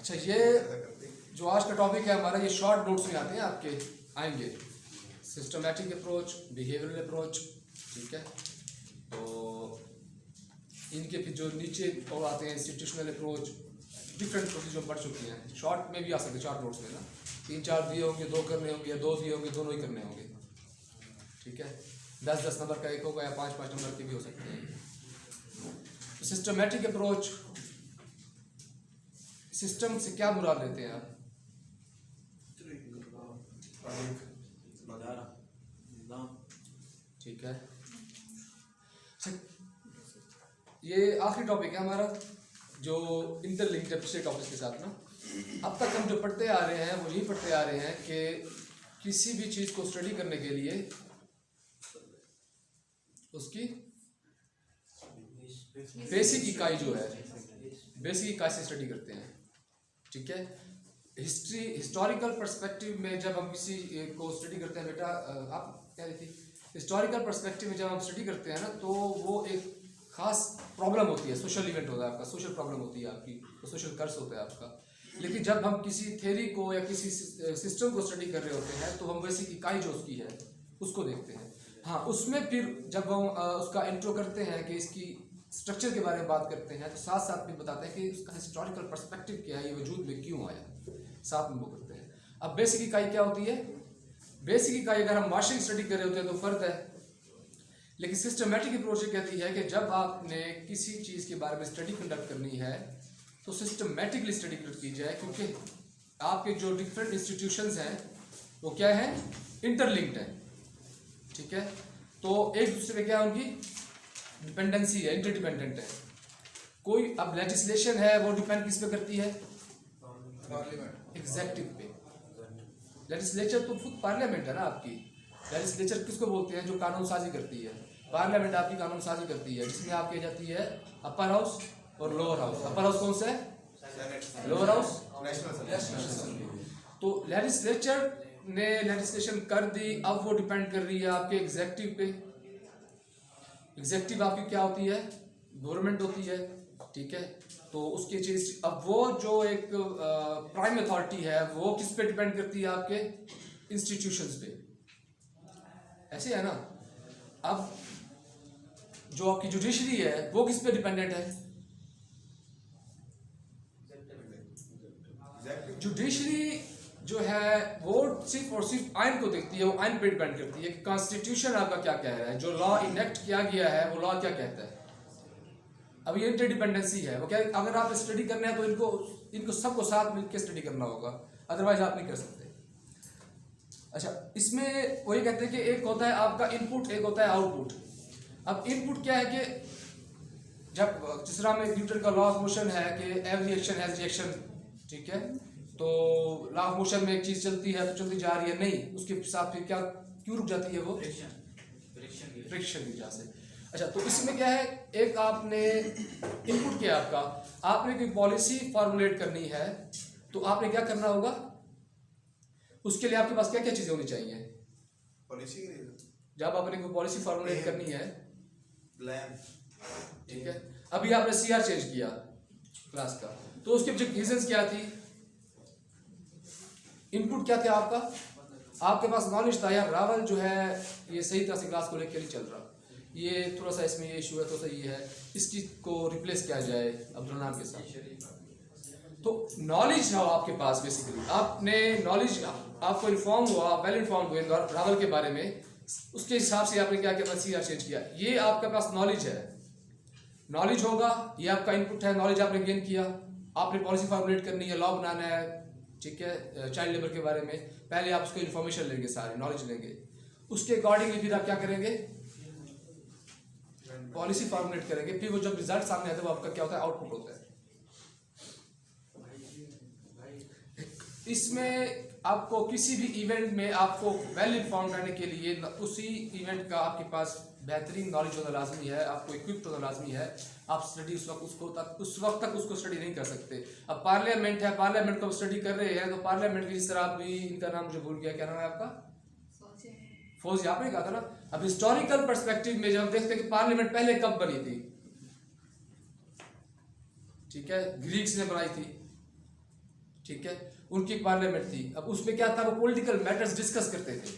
अच्छा, ये जो आज का टॉपिक है हमारा, ये शॉर्ट नोट्स में आते हैं आपके आएंगे। सिस्टमैटिक अप्रोच, बिहेवियरल अप्रोच, ठीक है। तो इनके फिर जो नीचे और आते हैं इंस्टीट्यूशनल अप्रोच, डिफरेंट अप्रोच जो पढ़ चुकी हैं। शॉर्ट में भी आ सकते, शॉर्ट नोट्स में ना 3-4 दिए होंगे, 2 करने होंगे, या 2 दिए होंगे, दोनों ही करने होंगे, ठीक है। 10-10 नंबर का एक होगा, या 5-5 नंबर के भी हो सकते हैं। तो सिस्टमैटिक अप्रोच, सिस्टम से क्या मुराद लेते हैं आप? ठीक है। ये आखिरी टॉपिक है हमारा जो इंटरलिंक्ड है पिछले टॉपिक के साथ ना। अब तक हम जो पढ़ते आ रहे हैं वो यही पढ़ते आ रहे हैं कि किसी भी चीज़ को स्टडी करने के लिए उसकी बेसिक इकाई जो है, बेसिक इकाई से स्टडी करते हैं, ठीक है। हिस्टोरिकल पर्सपेक्टिव में जब हम किसी को स्टडी करते हैं, बेटा आप कह रही थी, हिस्टोरिकल पर्सपेक्टिव में जब हम स्टडी करते हैं ना, तो वो एक खास प्रॉब्लम होती है, सोशल इवेंट होता है आपका, सोशल प्रॉब्लम होती है आपकी, तो सोशल कर्स होता है आपका। लेकिन जब हम किसी थ्योरी को या किसी सिस्टम को स्टडी कर रहे होते हैं तो हम बेसिक इकाई जो उसकी है उसको देखते हैं। हाँ, उसमें फिर जब हम उसका इंट्रो करते हैं कि इसकी स्ट्रक्चर के बारे में बात करते हैं, तो साथ साथ भी बताते हैं कि उसका हिस्टोरिकल पर्सपेक्टिव क्या है, ये वजूद में क्यों आया, साथ में वो करते हैं। अब बेसिक इकाई क्या होती है? बेसिक इकाई अगर हम मार्शल स्टडी कर रहे होते हैं तो फ़र्क है, लेकिन सिस्टमैटिक अप्रोच ये कहती है कि जब आपने किसी चीज़ के बारे में स्टडी कंडक्ट करनी है तो सिस्टमैटिकली स्टडी कंडक्ट की जाए, क्योंकि आपके जो डिफरेंट इंस्टीट्यूशंस हैं वो क्या है, इंटरलिंक्ड है, ठीक है। तो एक दूसरे पे क्या है, उनकी डिपेंडेंसी है, इंटरडिपेंडेंट है। कोई अब लेजिस्लेशन है वो डिपेंड किस पे करती है? एग्जेक्टिव पे। लेजिस्लेचर तो खुद पार्लियामेंट है ना आपकी। लेजिस्लेचर किसको बोलते हैं? जो कानून साजी करती है। पार्लियामेंट आपकी कानून साजी करती है, जिसमें आपकी जाती है अपर हाउस और लोअर हाउस। अपर हाउस कौन सा है? Lower house national. तो लेजिस्लेचर ने लेजिस्लेशन कर दी, अब वो डिपेंड कर रही है आपके एग्जेक्टिव पे। एग्जेक्टिव आपकी क्या होती है? गवर्नमेंट होती है, ठीक है। तो उसकी चीज, अब वो जो एक प्राइम अथॉरिटी है वो किस पे डिपेंड करती है? आपके इंस्टीट्यूशंस पे, ऐसे है ना। अब जो आपकी जुडिशरी है वो किस पे डिपेंडेंट है? जुडिशरी जो है वो सिर्फ और सिर्फ आइन को देखती है, वो आइन पे डिपेंड करती है कि कॉन्स्टिट्यूशन आपका क्या कह रहा है, जो लॉ इनेक्ट किया गया है वो लॉ क्या कहता है। अब ये इंटरडिपेंडेंसी है, वो क्या, अगर आप स्टडी करना है तो इनको सबको साथ मिलकर स्टडी करना होगा, अदरवाइज आप नहीं कर सकते। अच्छा, इसमें वही कहते हैं कि एक होता है आपका इनपुट, एक होता है आउटपुट। अब इनपुट क्या है कि जब जिस तरह में न्यूटन का लॉ ऑफ मोशन है कि एवरी एक्शन हैज रिएक्शन, ठीक है। तो लॉ ऑफ मोशन में एक चीज चलती है तो चलती जा रही है, नहीं, उसके साथ फिर क्या, क्यों रुक जाती है? वो फ्रिक्शन की वजह से। अच्छा, तो इसमें क्या है, एक आपने इनपुट किया आपका, आपने कोई पॉलिसी फॉर्मुलेट करनी है तो आपने क्या करना होगा? उसके लिए आपके पास क्या क्या चीजें होनी चाहिए पॉलिसी? जब आपने कोई पॉलिसी फॉर्मुलेट करनी है, प्लान, ठीक है। अभी आपने सीआर चेंज किया क्लास का, तो उसके पीछे रीजंस क्या थी? इनपुट क्या था आपका? आपके पास नॉलेज था यार, रावल जो है ये सही तरह से क्लास को लेकर नहीं चल रहा, ये थोड़ा सा इसमें ये इशू है, थोड़ा सा ये है, इसकी को रिप्लेस किया जाए अब्दुल नाम के साथ। तो नॉलेज है आपके पास, बेसिकली आपने नॉलेज, आपको इन्फॉर्म हुआ, वेल इन्फॉर्म हुए रावल के बारे में, उसके हिसाब से आपने क्या किया? सीआर चेंज किया। ये आपके पास नॉलेज है, नॉलेज होगा, ये आपका इनपुट है, नॉलेज आपने गेन किया। आपने पॉलिसी फॉर्मुलेट करनी है, लॉ बनाना है, ठीक है, चाइल्ड लेबर के बारे में, पहले आप उसको इन्फॉर्मेशन लेंगे, सारे नॉलेज लेंगे, उसके अकॉर्डिंगली फिर आप क्या करेंगे? पॉलिसी फॉर्मुलेट करेंगे। फिर वो जब रिजल्ट सामने आता है वो आपका क्या होता है? आउटपुट होता है। इसमें आपको किसी भी इवेंट में आपको वेल इन्फॉर्म करने के लिए उसी इवेंट का आपके पास बेहतरीन नॉलेज होना लाजमी है, आपको इक्विप्ड होना लाजमी है। आप स्टडी उस वक्त तक उसको स्टडी नहीं कर सकते। अब पार्लियामेंट है, पार्लियामेंट को स्टडी कर रहे हैं तो पार्लियामेंट की जिस तरह भी, इनका नाम मुझे भूल गया, क्या नाम है आपका? फौजी, आपने कहा था ना। अब हिस्टोरिकल पर्सपेक्टिव में जब हम देखते हैं कि पार्लियामेंट पहले कब बनी थी, ठीक है, ग्रीक्स ने बनाई थी, ठीक है, उनकी पार्लियामेंट थी। अब उसमें क्या था, वो पॉलिटिकल मैटर्स डिस्कस करते थे,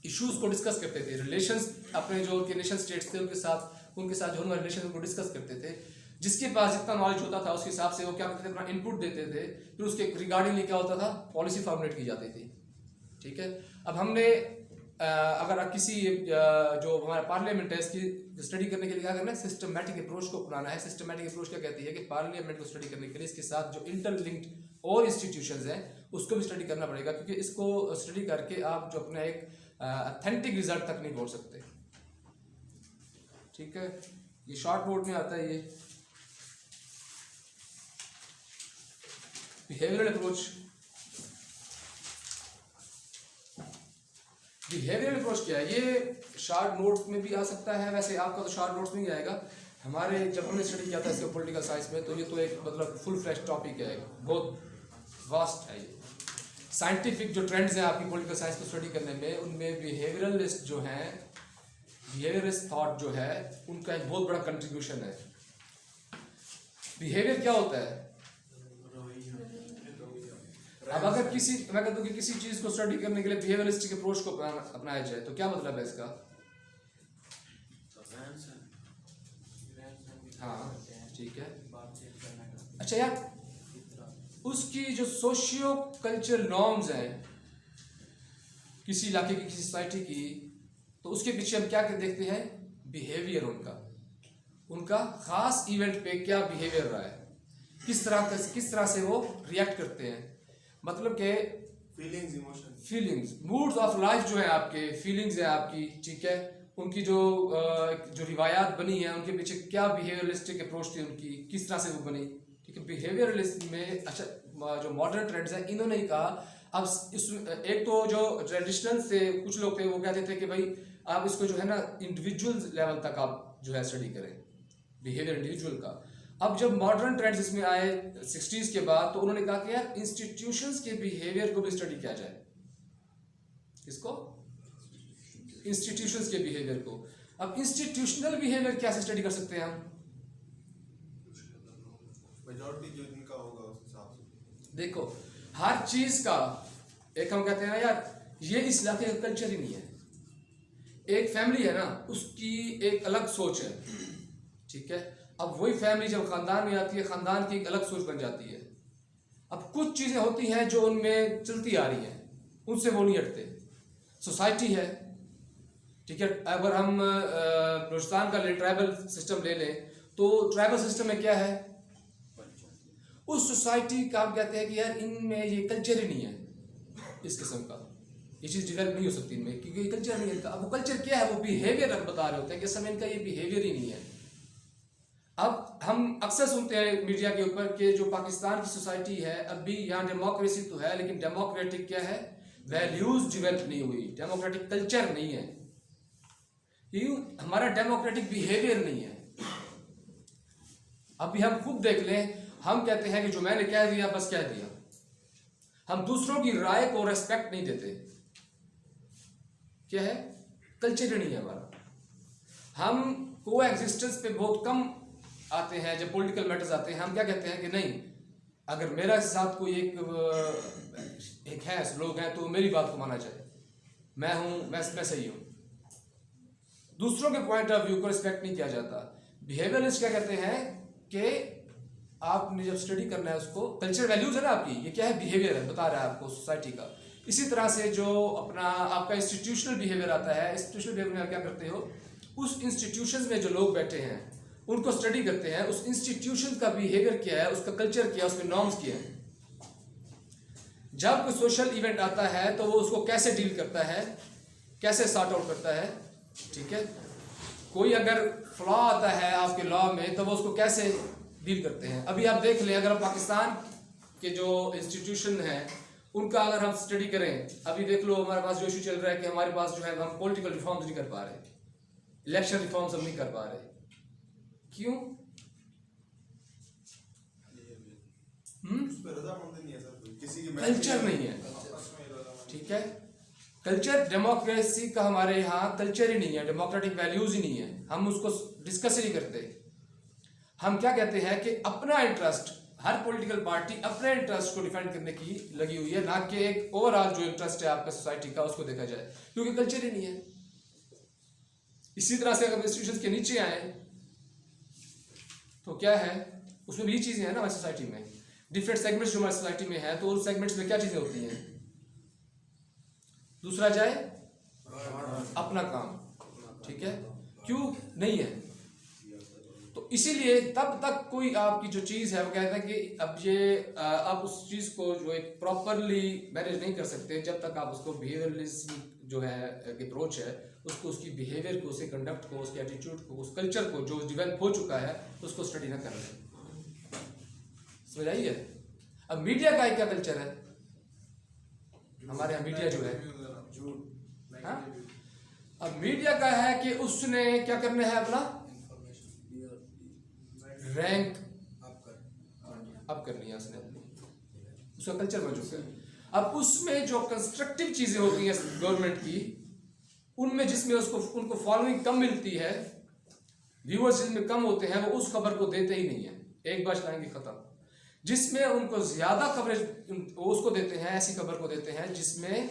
इश्यूज को डिस्कस करते थे, रिलेशंस अपने जो उनके नेशन स्टेट्स थे उनके साथ जो उनका रिलेशन को डिस्कस करते थे। जिसके पास जितना नॉलेज होता था उसके हिसाब से वो क्या करते थे, अपना इनपुट देते थे, फिर उसके रिगार्डिंगली क्या होता था, पॉलिसी फॉर्मुलेट की जाती थी। ठीक है, अब हमने अगर किसी जो हमारा पार्लियामेंट है इसकी स्टडी करने के लिए क्या करना है, सिस्टमैटिक अप्रोच को अपनाना है। सिस्टमैटिक अप्रोच क्या कहती है कि पार्लियामेंट को स्टडी करने के लिए इसके साथ जो इंटरलिंक्ड और इंस्टीट्यूशंस हैं उसको भी स्टडी करना पड़ेगा, क्योंकि इसको स्टडी करके आप जो अपना एक ऑथेंटिक रिजल्ट तक नहीं पहुंच सकते। ठीक है, ये शॉर्ट नोट में आता है ये बिहेवियरल अप्रोच। बिहेवियरल अप्रोच क्या है, ये शॉर्ट नोट्स में भी आ सकता है, वैसे आपका तो शॉर्ट नोट्स में ही आएगा। हमारे जब हमने स्टडी किया था इसका पॉलिटिकल साइंस में, तो ये तो एक मतलब फुल फ्लैश टॉपिक है, बहुत वास्ट है ये। साइंटिफिक जो ट्रेंड्स हैं आपकी पॉलिटिकल साइंस को स्टडी करने में, उनमें बिहेवियरलिस्ट जो हैं, बिहेवियरलिस्ट थॉट जो है, उनका एक बहुत बड़ा कंट्रीब्यूशन है। बिहेवियर क्या होता है, अब अगर मैं कहता हूँ कि किसी चीज को स्टडी करने के लिए बिहेवियरिस्टिक अप्रोच को अपनाया जाए तो क्या मतलब है इसका? हाँ ठीक है, अच्छा यार, उसकी जो सोशियो कल्चरल नॉर्म्स हैं किसी इलाके की, किसी सोसाइटी की, तो उसके पीछे हम क्या देखते हैं, बिहेवियर उनका खास इवेंट पे क्या बिहेवियर रहा है, किस तरह से वो रिएक्ट करते हैं, मतलब के फीलिंग्स मूड्स ऑफ लाइफ जो है आपके, फीलिंग्स है आपकी, ठीक है, उनकी जो रिवायात बनी है, उनके पीछे क्या बिहेवियरिस्टिक अप्रोच थी उनकी, किस तरह से वो बनी। ठीक है, बिहेवियरलिस्ट में अच्छा जो मॉडर्न ट्रेंड्स हैं इन्होंने ही कहा, अब इस एक तो जो ट्रेडिशनल से कुछ लोग थे वो कहते थे कि भाई आप इसको जो है ना इंडिविजुअल लेवल तक आप जो है स्टडी करें, बिहेवियर इंडिविजुअल का। अब जब मॉडर्न ट्रेंड्स इसमें आए 60s के बाद, तो उन्होंने कहा कि यार इंस्टीट्यूशंस के बिहेवियर को भी स्टडी किया जाए। इसको इंस्टीट्यूशंस के बिहेवियर को। अब इंस्टीट्यूशनल बिहेवियर कैसे स्टडी कर सकते हैं हम? मेजॉरिटी जो इनका होगा उस हिसाब से देखो, हर चीज का एक हम कहते हैं ना यार, ये इस इलाके का कल्चर ही नहीं है। एक फैमिली है ना, उसकी एक अलग सोच है, ठीक है। अब वही फैमिली जब खानदान में आती है, खानदान की एक अलग सोच बन जाती है। अब कुछ चीजें होती हैं जो उनमें चलती आ रही हैं, उनसे वो नहीं हटते। सोसाइटी है, ठीक है, अगर हम बलूचिस्तान का ट्राइबल सिस्टम ले लें, तो ट्राइबल सिस्टम में क्या है, उस सोसाइटी का हम कहते हैं कि यार इनमें ये कल्चर ही नहीं है, इस किस्म का ये चीज़ डेवलप नहीं हो सकती इनमें, क्योंकि ये कल्चर नहीं है। अब वो कल्चर क्या है, वो बिहेवियर हम बता रहे होते हैं कि समय इनका ये बिहेवियर ही नहीं है। अब हम अक्सर सुनते हैं मीडिया के ऊपर कि जो पाकिस्तान की सोसाइटी है, अभी यहाँ डेमोक्रेसी तो है, लेकिन डेमोक्रेटिक क्या है, वैल्यूज डेवलप नहीं हुई, डेमोक्रेटिक कल्चर नहीं है, क्यों, हमारा डेमोक्रेटिक बिहेवियर नहीं है। अभी हम खुद देख लें, हम कहते हैं कि जो मैंने कह दिया बस कह दिया, हम दूसरों की राय को रेस्पेक्ट नहीं देते, क्या है, कल्चर नहीं है हमारा। हम को एग्जिस्टेंस पे बहुत कम आते हैं, जब पॉलिटिकल मैटर्स आते हैं हम क्या कहते हैं कि नहीं, अगर मेरा साथ कोई एक है, लोग हैं, तो मेरी बात को माना जाए, मैं हूं, मैं सही हूं। दूसरों के पॉइंट ऑफ व्यू को रिस्पेक्ट नहीं किया जाता। बिहेवियरिस्ट क्या कहते हैं कि आपने जब स्टडी करना है उसको, कल्चर वैल्यूज है ना आपकी, ये क्या है, बिहेवियर है, बता रहा है आपको सोसाइटी का। इसी तरह से जो अपना आपका इंस्टीट्यूशनल बिहेवियर आता है, इंस्टीट्यूशनल बिहेवियर में आप क्या करते हो, उस इंस्टीट्यूशंस में जो लोग बैठे हैं उनको स्टडी करते हैं, उस इंस्टीट्यूशन का बिहेवियर क्या है, उसका कल्चर क्या है, उसमें नॉर्म्स क्या है। जब कोई सोशल इवेंट आता है तो वो उसको कैसे डील करता है, कैसे सॉर्ट आउट करता है, ठीक है। कोई अगर फ्लॉ आता है आपके लॉ में, तो वो उसको कैसे डील करते हैं। अभी आप देख लें, अगर पाकिस्तान के जो इंस्टीट्यूशन है उनका अगर हम स्टडी करें, अभी देख लो हमारे पास जो इशू चल रहा है कि हमारे पास जो है हम पॉलिटिकल रिफॉर्म्स नहीं कर पा रहे, इलेक्शन रिफॉर्म्स हम नहीं कर पा रहे, क्यों? कल्चर नहीं है, ठीक है। कल्चर, डेमोक्रेसी का हमारे यहाँ कल्चर ही नहीं है, डेमोक्रेटिक वैल्यूज ही नहीं है, हम उसको डिस्कस ही नहीं करते। हम क्या कहते हैं कि अपना इंटरेस्ट हर पॉलिटिकल पार्टी अपने इंटरेस्ट को डिफेंड करने की लगी हुई है, ना कि एक ओवरऑल जो इंटरेस्ट है आपका सोसाइटी का उसको देखा जाए, क्योंकि कल्चर ही नहीं है। इसी तरह से अगर इंस्टीट्यूशन के नीचे आए तो क्या है, उसमें भी चीजें हैं ना हमारी सोसाइटी में, डिफरेंट सेगमेंट्स जो हमारी सोसाइटी में है, तो उन सेगमेंट्स में क्या चीजें होती हैं। दूसरा जाए अपना काम, ठीक है, क्यों नहीं है। तो इसीलिए तब तक कोई आपकी जो चीज़ है वो कहता है कि अब ये आप उस चीज़ को जो एक प्रॉपरली मैनेज नहीं कर सकते जब तक आप उसको बिहेवियरलिज्म जो है अप्रोच है उसको, उसकी बिहेवियर को, उसके कंडक्ट को, उसके एटीट्यूड को, उस कल्चर को जो डेवलप हो चुका है उसको स्टडी ना कर रहे। समझ आई है। अब मीडिया का क्या कल्चर है हमारे यहाँ, मीडिया जो है, हाँ? अब मीडिया का है कि उसने क्या करना है, अपना रैंक अप करनी है उसने अपनी, उसका कल्चर बन चुका है। अब उसमें जो कंस्ट्रक्टिव चीजें होती हैं गवर्नमेंट की, उनमें जिसमें उसको उनको फॉलोइंग कम मिलती है, व्यूअर्स जिसमें कम होते हैं, वो उस खबर को देते ही नहीं है, एक बार चलाएंगे खत्म। जिसमें उनको ज्यादा कवरेज वो उसको देते हैं, ऐसी खबर को देते हैं जिसमें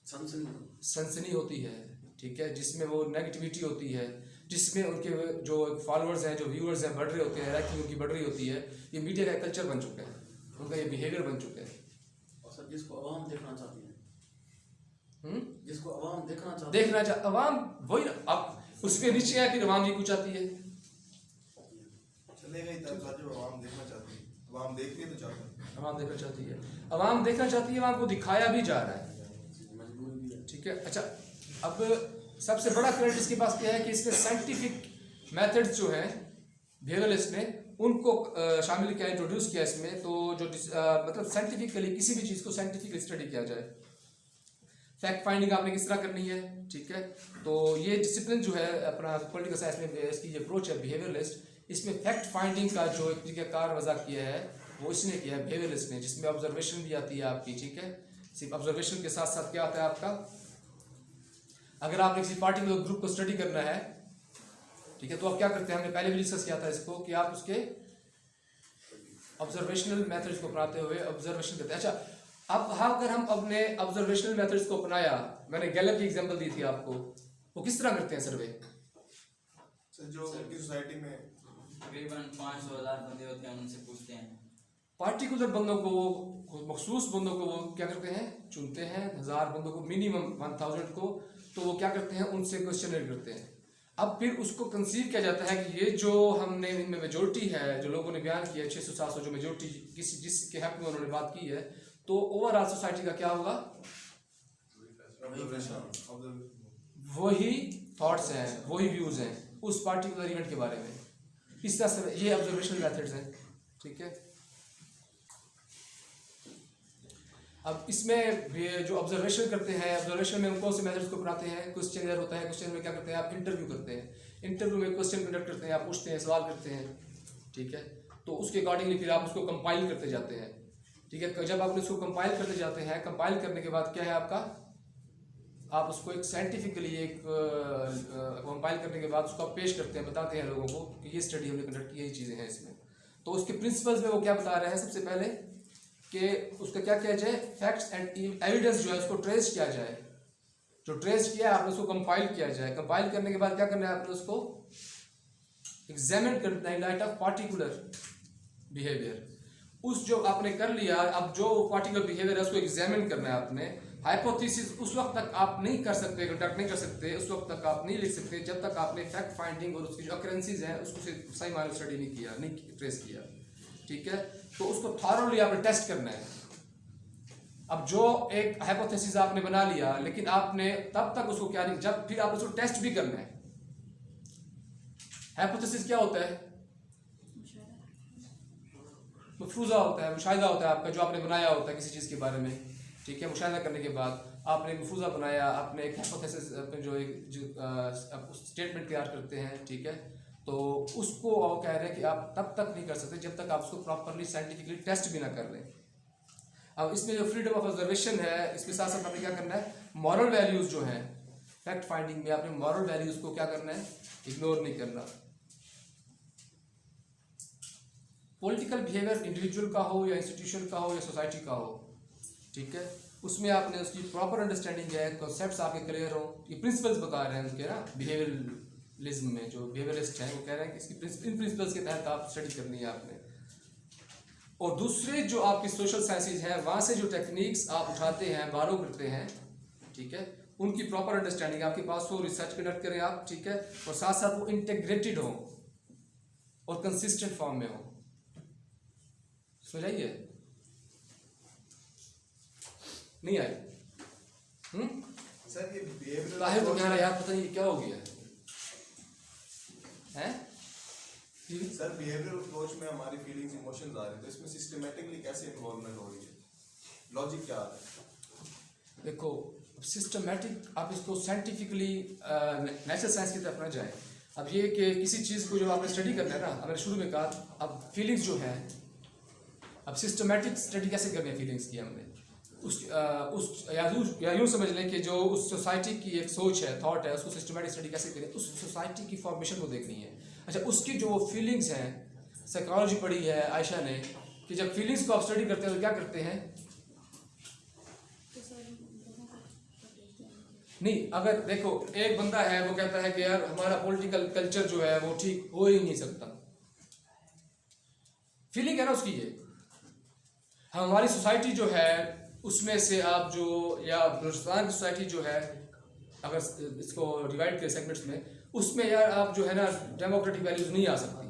सनसनी होती है, ठीक है, जिसमें वो नेगेटिविटी होती है, जिसमें उनके जो फॉलोअर्स हैं, जो व्यूअर्स हैं, बढ़ रहे होते हैं, रैंकिंग उनकी बढ़ रही होती है। ये मीडिया का कल्चर बन चुका है, उनका ये बिहेवियर बन चुका है। और सर जिसको अवाम देखना चाहती है, जिसको अवाम देखना चाह अवाम वही, अब उसके नीचे है फिर अवाम ये कुछ आती है, चलेगा ही तब जो अवाम देखना चाहती है, अवाम देखनी तो चाहती है, अवाम देखना चाहती है, अवाम देखना चाहती है, अवाम को दिखाया भी जा रहा है, मजबूरी भी है। ठीक है। अच्छा, अब सबसे बड़ा क्रेडिट इसके पास क्या है कि इसने साइंटिफिक मेथड्स जो है बिहेवियरलिस्ट ने उनको शामिल किया, इंट्रोड्यूस किया इसमें। तो जो मतलब साइंटिफिकली किसी भी चीज़ को साइंटिफिकली स्टडी किया जाए, फैक्ट फाइंडिंग आपने किस तरह करनी है, ठीक है। तो ये डिसिप्लिन जो है अपना पॉलिटिकल साइंस में, इसकी जो अप्रोच है बिहेवियरलिस्ट, इसमें फैक्ट फाइंडिंग का जो एक तरीक़ाकार वज़ा किया है वो इसने किया है बिहेवियरलिस्ट ने, जिसमें ऑब्जर्वेशन भी आती है आपकी, ठीक है। सिर्फ ऑब्जर्वेशन के साथ साथ क्या आता है आपका, अगर आपने किसी पार्टिकुलर ग्रुप को स्टडी करना है, ठीक है, तो आप क्या करते हैं, हमने पहले भी डिस्कस किया था इसको, कि आप उसके ऑब्जर्वेशनल मेथड्स को अपनाते हुए ऑब्जर्वेशन करते हैं। अच्छा, अब अगर हम अपने ऑब्जर्वेशनल मेथड्स को अपनाया, मैंने गैलप की एग्जांपल दी थी आपको, वो किस तरह करते हैं सर्वे, जो उनकी सोसाइटी में तकरीबन 500,000 बंदे होते हैं, उनसे पूछते हैं, पार्टिकुलर बंदों को, मखसूस बंदों को वो क्या करते हैं, चुनते हैं, 1000 बंदों को, मिनिमम 1000 को, तो वो क्या करते हैं, उनसे क्वेश्चन करते हैं। अब फिर उसको कंसीव किया जाता है कि ये जो हमने इनमें मेजोरिटी है, जो लोगों ने बयान किया 600-700 जो मेजोरिटी किसी जिसके हक में उन्होंने बात की है, तो ओवरऑल सोसाइटी का क्या होगा, वही थॉट्स हैं, वही व्यूज हैं उस पार्टिकुलर इवेंट के बारे में। इस तरह से ये ऑब्जर्वेशनल मेथड्स हैं, ठीक है। अब इसमें जो ऑब्जर्वेशन करते हैं, ऑब्जर्वेशन में हम कौन से मेथड्स को अपनाते हैं, क्वेश्चनर होता है, क्वेश्चन में क्या करते हैं आप, इंटरव्यू करते हैं, इंटरव्यू में क्वेश्चन कंडक्ट करते हैं, आप पूछते हैं, सवाल करते हैं, ठीक है। तो उसके अकॉर्डिंगली फिर आप उसको कंपाइल करते जाते हैं, ठीक है। जब आप उसको कंपाइल करते जाते हैं, कंपाइल करने के बाद क्या है आपका, आप उसको एक साइंटिफिकली एक कंपाइल करने के बाद उसको आप पेश करते हैं, बताते हैं लोगों को कि ये स्टडी हमने कंडक्ट की, यही चीज़ें हैं इसमें। तो उसके प्रिंसिपल्स में वो क्या बता रहे हैं, सबसे पहले कि उसका क्या किया जाए, फैक्ट्स एंड एविडेंस जो है उसको ट्रेस किया जाए, जो ट्रेस किया है आपने उसको कंपाइल किया जाए। कंपाइल करने के बाद क्या करना है आपने, उसको एग्जामिन करना है लाइट ऑफ पार्टिकुलर बिहेवियर। उस जो आपने कर लिया, अब जो पार्टिकुलर बिहेवियर है उसको एग्जामिन करना है आपने। हाइपोथेसिस उस वक्त तक आप नहीं कर सकते, कंडक्ट नहीं कर सकते, उस वक्त तक आप नहीं लिख सकते जब तक आपने फैक्ट फाइंडिंग और उसकी जो अकरेंसीज हैं उसको सही मायने स्टडी नहीं किया, नहीं ट्रेस किया, ठीक है। तो उसको थॉरोली आपने टेस्ट करना है। अब जो एक हाइपोथेसिस आपने बना लिया, लेकिन आपने तब तक उसको क्या नहीं, जब फिर आप उसको टेस्ट भी करना है। हाइपोथेसिस क्या होता है, मफरूजा होता है, मुशाहिदा होता है आपका, जो आपने बनाया होता है किसी चीज़ के बारे में, ठीक है। मुशाहिदा करने के बाद आपने मफरूजा बनाया, आपने एक हाइपोथेसिस अपने जो एक स्टेटमेंट तैयार करते हैं, ठीक है। तो उसको कह रहे हैं कि आप तब तक नहीं कर सकते जब तक आप उसको प्रॉपरली साइंटिफिकली टेस्ट भी ना कर लें। अब इसमें जो फ्रीडम ऑफ ऑब्जर्वेशन है, इसके साथ साथ आपने क्या करना है, मॉरल वैल्यूज़ जो हैं फैक्ट फाइंडिंग में, आपने मॉरल वैल्यूज़ को क्या करना है, इग्नोर नहीं करना। पॉलिटिकल बिहेवियर इंडिविजुअल का हो या इंस्टीट्यूशन का हो या सोसाइटी का हो, ठीक है, उसमें आपने उसकी प्रॉपर अंडरस्टैंडिंग है, कॉन्सेप्ट्स आपके क्लियर हो, ये प्रिंसिपल्स बता रहे हैं उनके ना बिहेवियरलिज्म में, जो बिहेवियरिस्ट हैं वो कह रहे हैं कि इसकी इन प्रिंसिपल्स के तहत आप स्टडी करनी है आपने। और दूसरे जो आपकी सोशल साइंसेज हैं वहाँ से जो टेक्निक्स आप उठाते हैं, बारो करते हैं, ठीक है, उनकी प्रॉपर अंडरस्टैंडिंग आपके पास हो, रिसर्च कंडक्ट करें आप, ठीक है, और साथ साथ वो इंटीग्रेटेड हो और कंसिस्टेंट फॉर्म में हो। समझ आइए? नहीं आई? सर ये बिहेवियरल ताहिर तो कह रहा है यार पता नहीं क्या हो गया है? सर बिहेवियरल अप्रोच में हमारी फीलिंग्स इमोशंस आ रहे हैं, तो इसमें सिस्टमैटिकली कैसे इन्वॉल्वमेंट हो रही है, लॉजिक क्या है? देखो सिस्टमैटिक आप इसको साइंटिफिकली नेचुरल साइंस की तरफ ना जाए। अब ये कि किसी चीज़ को जो आपने स्टडी करना है ना, हमने शुरू में कहा, अब फीलिंग्स जो है, अब सिस्टमैटिक स्टडी कैसे करनी है फीलिंग्स की हमने, या यूँ समझ लें कि जो उस सोसाइटी की एक सोच है, थॉट है, उसको सिस्टमैटिक स्टडी कैसे करें, उस सोसाइटी की फॉर्मेशन को देखनी है। अच्छा, उसकी जो फीलिंग्स हैं, साइकोलॉजी पढ़ी है आयशा ने कि जब फीलिंग्स को आप स्टडी करते हैं तो क्या करते हैं? नहीं, अगर देखो एक बंदा है वो कहता है कि यार हमारा पॉलिटिकल कल्चर जो है वो ठीक हो ही नहीं सकता, फीलिंग है ना उसकी ये। हमारी सोसाइटी जो है उसमें से आप जो, या बलूचिस्तान की सोसाइटी जो है, अगर इसको डिवाइड करें सेगमेंट्स में, उसमें यार आप जो है ना डेमोक्रेटिक वैल्यूज नहीं आ सकती।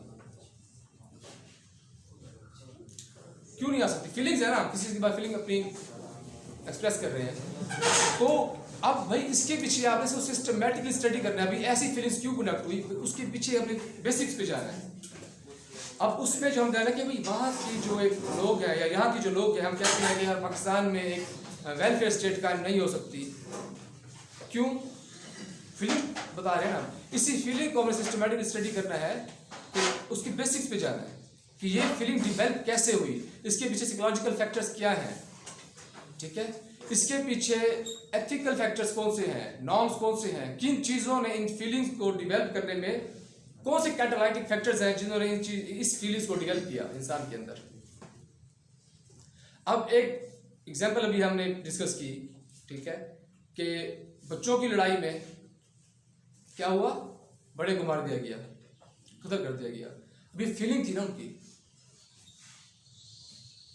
क्यों नहीं आ सकती? फीलिंग्स है ना, किसी की बात फीलिंग अपनी एक्सप्रेस कर रहे हैं, तो अब भाई इसके पीछे आपने इसको सिस्टमैटिकली स्टडी करना है। अभी ऐसी फीलिंग्स क्यों कनेक्ट हुई, उसके पीछे अपने बेसिक्स पे जाना है। अब उसमें जो हम कह रहे हैं कि भाई वहाँ की जो एक लोग हैं या यहाँ की जो लोग हैं, हम कहते हैं कि यार पाकिस्तान में एक वेलफेयर स्टेट कायम नहीं हो सकती। क्यों? फीलिंग बता रहे हैं ना, इसी फीलिंग को हमें सिस्टमैटिकली स्टडी करना है, कि उसकी बेसिक्स पे जाना है कि ये फीलिंग डिवेल्प कैसे हुई, इसके पीछे साइकोलॉजिकल फैक्टर्स क्या हैं, ठीक है, इसके पीछे एथिकल फैक्टर्स कौन से हैं, नॉर्म्स कौन से हैं, किन चीज़ों ने इन फीलिंग्स को डिवेल्प करने में, कौन से कैटालाइटिक फैक्टर्स हैं जिन्होंने इस फीलिंग्स को डिवेल्प किया इंसान के अंदर। अब एक एग्जांपल अभी हमने डिस्कस की, ठीक है, कि बच्चों की लड़ाई में क्या हुआ, बड़े को मार दिया गया, कत्ल कर दिया गया। अभी फीलिंग थी ना उनकी,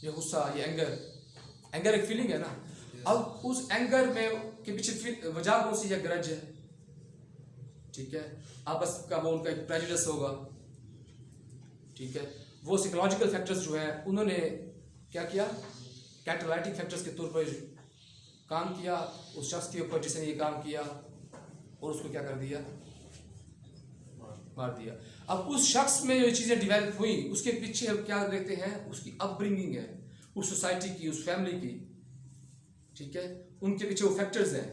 ये गुस्सा, ये एंगर एक फीलिंग है ना। अब उस एंगर में के पीछे वजह कौन सी है? ग्रज है, ठीक है, आपस का वो उनका एक प्रेजुडिस होगा, ठीक है, वो साइकोलॉजिकल फैक्टर्स जो है उन्होंने क्या किया, कैटालाइटिक फैक्टर्स के तौर पर काम किया उस शख्स के ऊपर जिसने ये काम किया, और उसको क्या कर दिया, मार दिया। अब उस शख्स में जो चीज़ें डिवेल्प हुई उसके पीछे हम क्या देखते हैं, उसकी अपब्रिंगिंग है, उस सोसाइटी की, उस फैमिली की, ठीक है, उनके पीछे वो फैक्टर्स हैं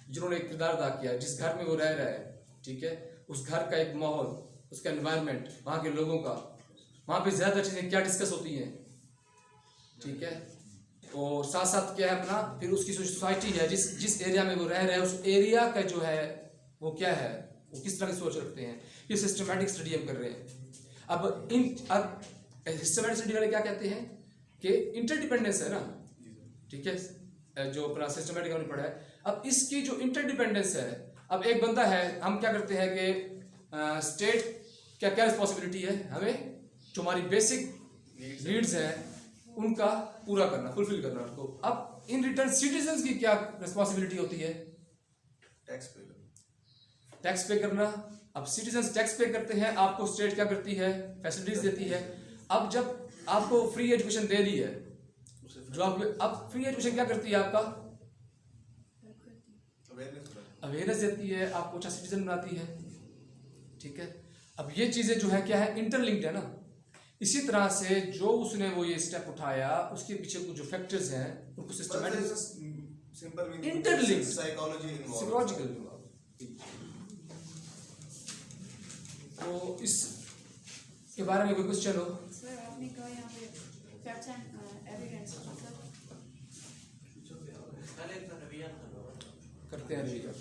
जिन्होंने एक किरदार अदा किया, जिस घर में वो रह रहा है, ठीक है, उस घर का एक माहौल, उसका एनवायरनमेंट, वहाँ के लोगों का, वहाँ पे ज़्यादा चीज़ें क्या डिस्कस होती हैं, ठीक है, और साथ साथ क्या है अपना, फिर उसकी सोसाइटी है, जिस एरिया में वो रह रहा है, उस एरिया का जो है वो क्या है, वो किस तरह की सोच रखते हैं, ये सिस्टमैटिक स्टडी हम कर रहे हैं। अब सिस्टमैटिक स्टडी वाले क्या कहते हैं कि इंटरडिपेंडेंस है ना, ठीक है, जो अपना सिस्टमैटिक हमने पढ़ा है। अब इसकी जो इंटरडिपेंडेंस है, अब एक बंदा है, हम क्या करते हैं कि स्टेट क्या रिस्पॉन्सिबिलिटी है, हमें जो हमारी बेसिक नीड्स हैं उनका पूरा करना, फुलफिल करना उनको। अब इन रिटर्न सिटीजन्स की क्या रिस्पॉन्सिबिलिटी होती है? टैक्स पे करना। अब सिटीजन्स टैक्स पे करते हैं, आपको स्टेट क्या करती है, फैसिलिटीज देती है। अब जब आपको फ्री एजुकेशन दे रही है, जो आपको, अब फ्री एजुकेशन क्या करती है, आपका अवेयरनेस देती है, आपको अच्छा सिटीजन बनाती है, ठीक है। अब ये चीज़ें जो है क्या है, इंटरलिंक्ड है ना। इसी तरह से जो उसने वो ये स्टेप उठाया, उसके पीछे कुछ जो फैक्टर्स हैं उनको सिस्टमैटिक इंटरलिंक्ड साइकोलॉजिकल। तो इस के बारे में कोई क्वेश्चन हो? सर आपने कहा यहाँ पे फैक्ट्स एंड एविडेंस करते हैं रिवीजन।